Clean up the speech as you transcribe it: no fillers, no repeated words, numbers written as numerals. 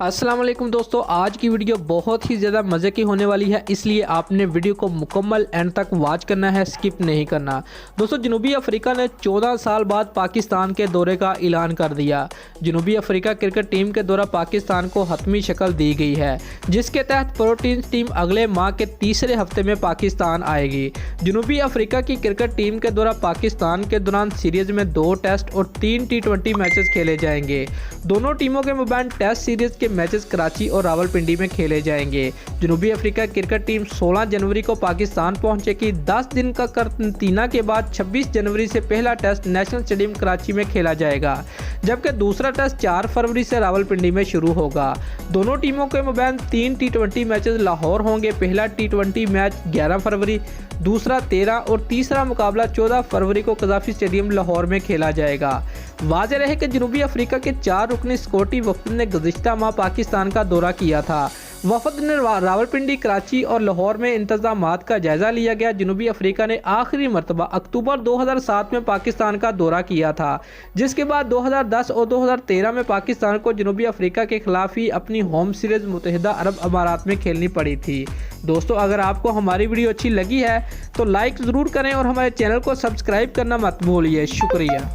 अस्सलाम वालेकुम दोस्तों, आज की वीडियो बहुत ही ज़्यादा मज़े की होने वाली है, इसलिए आपने वीडियो को मुकम्मल एंड तक वॉच करना है, स्किप नहीं करना। दोस्तों, जनूबी अफ्रीका ने 14 साल बाद पाकिस्तान के दौरे का ऐलान कर दिया। जनूबी अफ्रीका क्रिकेट टीम के दौरा पाकिस्तान को हतमी शक्ल दी गई है, जिसके तहत प्रो टीम अगले माह के तीसरे हफ्ते में पाकिस्तान आएगी। जनूबी अफ्रीका की क्रिकेट टीम के दौरा पाकिस्तान के दौरान सीरीज में 2 टेस्ट और 3 T20 मैचेस खेले जाएंगे। दोनों टीमों के मबैन टेस्ट सीरीज के मैचेस कराची और रावलपिंडी में खेले जाएंगे। जनूबी अफ्रीका क्रिकेट टीम 16 जनवरी को पाकिस्तान पहुंचेगी। 10 दिन का करंतना के बाद 26 जनवरी से पहला टेस्ट नेशनल स्टेडियम कराची में खेला जाएगा, जबकि दूसरा टेस्ट 4 फरवरी से रावलपिंडी में शुरू होगा। दोनों टीमों के मबैन 3 T20 मैचेस लाहौर होंगे। पहला T20 मैच 11 फरवरी, दूसरा 13 और तीसरा मुकाबला 14 फरवरी को कज़ाफी स्टेडियम लाहौर में खेला जाएगा। वाज़ेह रहे कि जनूबी अफ्रीका के 4 रुकनी सिक्योरिटी वफद ने गुज़िश्ता माह पाकिस्तान का दौरा किया था। वफद ने रावलपिंडी, कराची और लाहौर में इंतजामात का जायजा लिया गया। जनूबी अफ्रीका ने आखिरी मरतबा अक्टूबर 2007 में पाकिस्तान का दौरा किया था, जिसके बाद 2010 और 2013 में पाकिस्तान को जनूबी अफ्रीका के खिलाफ ही अपनी होम सीरीज मुत्तहिदा अरब अमारात में खेलनी पड़ी थी। दोस्तों, अगर आपको हमारी वीडियो अच्छी लगी है तो लाइक ज़रूर करें और हमारे चैनल को सब्सक्राइब करना मत भूलिए। शुक्रिया।